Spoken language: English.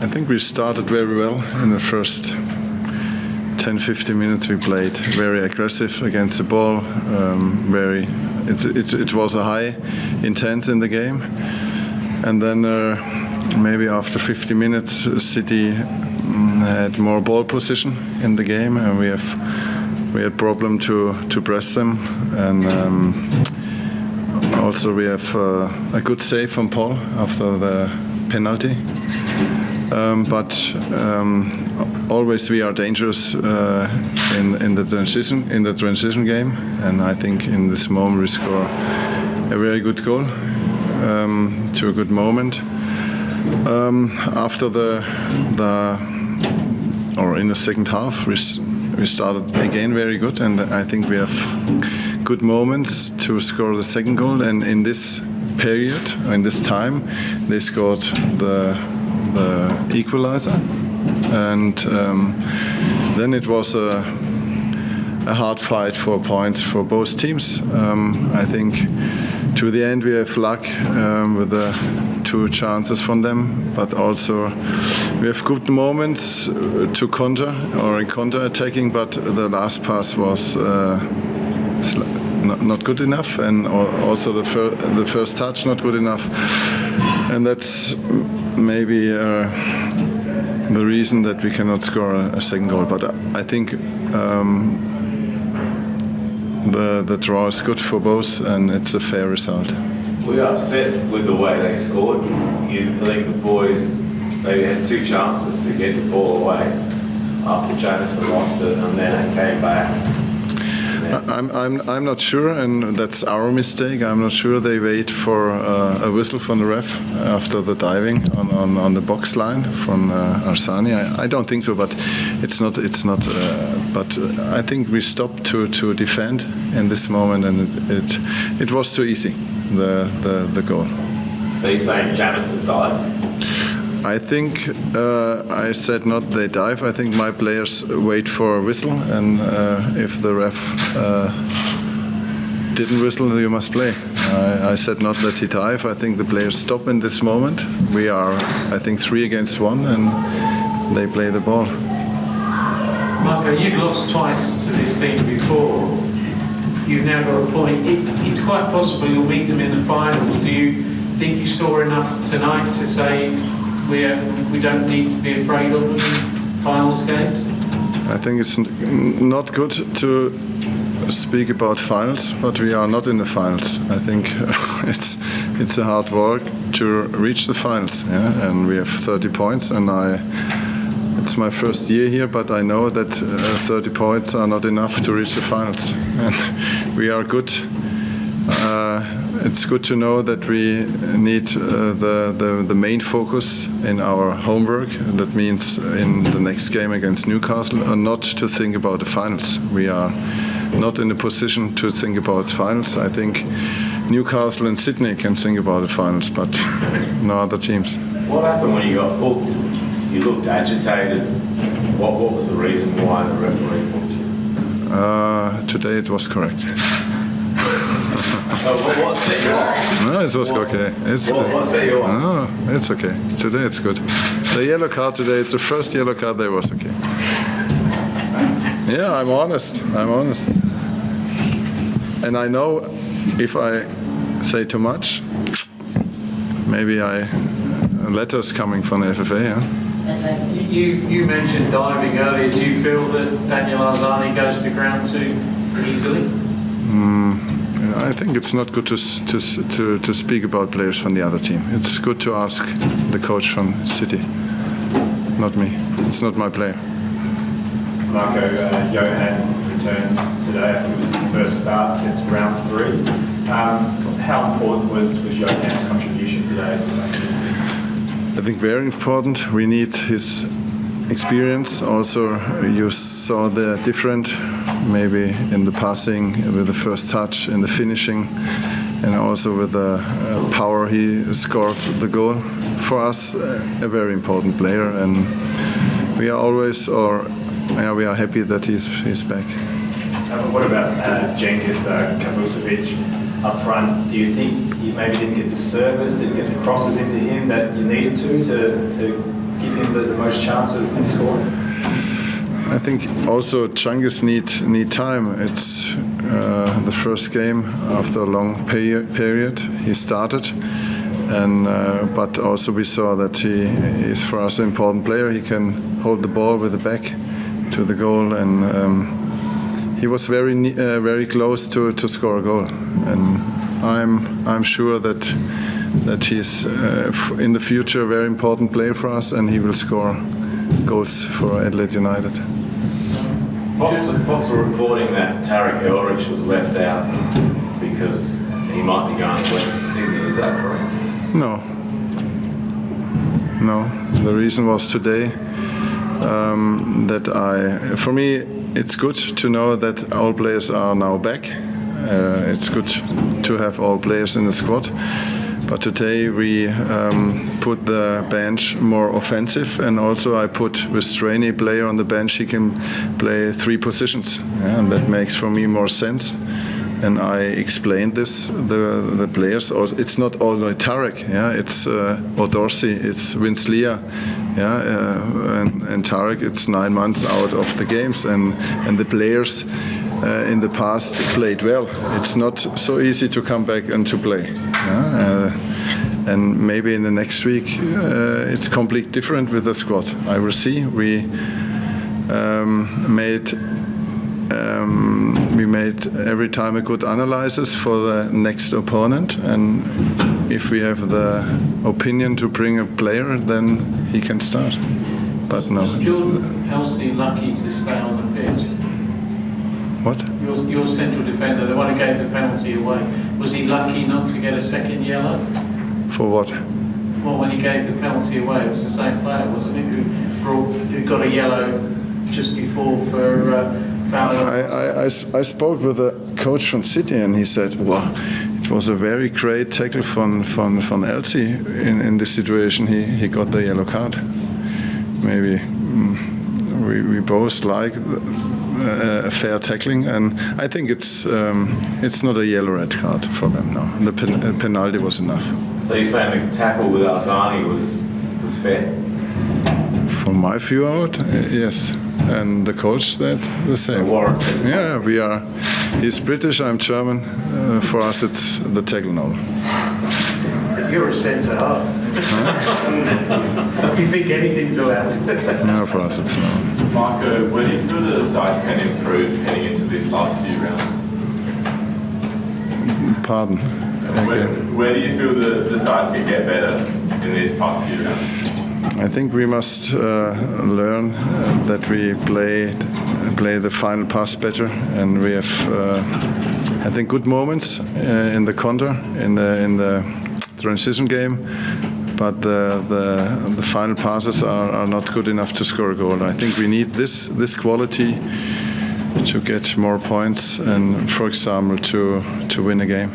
I think we started very well in the first 10-15 minutes. We played very aggressive against the ball. It was a high intense in the game, and then maybe after 50 minutes, City had more ball position in the game, and we had problem to press them, and also we have a good save from Paul after the penalty. But always we are dangerous in the transition game, and I think in this moment we score a very good goal to a good moment. After in the second half we started again very good, and I think we have good moments to score the second goal. And in this period, in this time, they scored the equalizer, and then it was a hard fight for points for both teams. I think to the end we have luck with the 2 chances from them, but also we have good moments to counter or in counter attacking, but the last pass was not good enough, and also the first touch not good enough, and that's maybe the reason that we cannot score a second goal. But I think the draw is good for both, and it's a fair result. We were upset with the way they scored. I think the boys maybe had 2 chances to get the ball away after Jamison lost it, and then it came back. I'm not sure, and that's our mistake. I'm not sure they wait for a whistle from the ref after the diving on the box line from Arsani. I don't think so, but it's not. But I think we stopped to defend in this moment, and it was too easy, the goal. So you're saying Jamison dived? I think I said not they dive. I think my players wait for a whistle, and if the ref didn't whistle, you must play. I said not that he dive. I think the players stop in this moment. We are, I think, 3 against 1, and they play the ball. Marco, you've lost twice to this team before. You've now got a point. It's quite possible you'll meet them in the finals. Do you think you saw enough tonight to say we don't need to be afraid of them in finals games? I think it's not good to speak about finals, but we are not in the finals. I think it's a hard work to reach the finals, yeah? And we have 30 points, and it's my first year here, but I know that 30 points are not enough to reach the finals. And we are good. It's good to know that we need the main focus in our homework. That means in the next game against Newcastle, not to think about the finals. We are not in a position to think about finals. I think Newcastle and Sydney can think about the finals, but no other teams. What happened when you got booked? You looked agitated. What was the reason why the referee booked you? Today it was correct. What set you off? No, it was okay. What set you off? No, it's okay. Today it's good. The yellow card today, it's the first yellow card that was okay. Yeah, I'm honest. And I know if I say too much, maybe letters coming from the FFA, yeah? You mentioned diving earlier. Do you feel that Daniel Arzani goes to ground too easily? I think it's not good to speak about players from the other team. It's good to ask the coach from City, not me. It's not my player. Marco, Johan returned today. I think it was his first start since round 3. How important was Johan's contribution today? I think very important. We need his experience. Also, you saw the different, maybe in the passing, with the first touch, in the finishing, and also with the power he scored the goal. For us, a very important player, and we are always, we are happy that he's back. What about Cengiz Kavusovic up front? Do you think you maybe didn't get the service, didn't get the crosses into him that you needed to give him the most chance of scoring? I think also Changis need time. It's the first game after a long period. He started, and but also we saw that he is for us an important player. He can hold the ball with the back to the goal, and he was very close to score a goal. And I'm sure that he's in the future a very important player for us, and he will score goals for Adelaide United. Fox were reporting that Tarek Elrich was left out because he might be going to Western Sydney. Is that correct? No. The reason was today for me, it's good to know that all players are now back. It's good to have all players in the squad. But today we put the bench more offensive, and also I put with Straney player on the bench. He can play 3 positions, and that makes for me more sense. And I explained this the players. Also, it's not only Tarek, it's O'Dorsey, it's Vince Leah, and Tarek. It's 9 months out of the games, and the players in the past played well. It's not so easy to come back and to play. And maybe in the next week it's completely different with the squad. I will see. We made every time a good analysis for the next opponent, and if we have the opinion to bring a player, then he can start. But no. Was Jordan Elsey lucky to stay on the pitch? What? Your central defender, the one who gave the penalty away, was he lucky not to get a second yellow? For what? Well, when he gave the penalty away, it was the same player, wasn't it, who got a yellow just before for foul? I spoke with a coach from City, and he said, "Wow, it was a very great tackle from Elsey in this situation. He got the yellow card. Maybe we both like a fair tackling, and I think it's not a yellow red card for them now. The penalty was enough." So you're saying the tackle with Alzani was fair? From my view out, yes. And the coach said the same. Warren said the same. Yeah, he's British, I'm German. For us, it's the tackle now. You're a centre half. You think anything's allowed? No, for us, it's now. Marco, where do you feel the side can improve heading into these last few rounds? Pardon. Where do you feel the side can get better in these past few rounds? I think we must learn that we play the final pass better, and we have, I think, good moments in the counter, in the transition game. But the final passes are not good enough to score a goal. I think we need this quality to get more points and, for example, to win a game.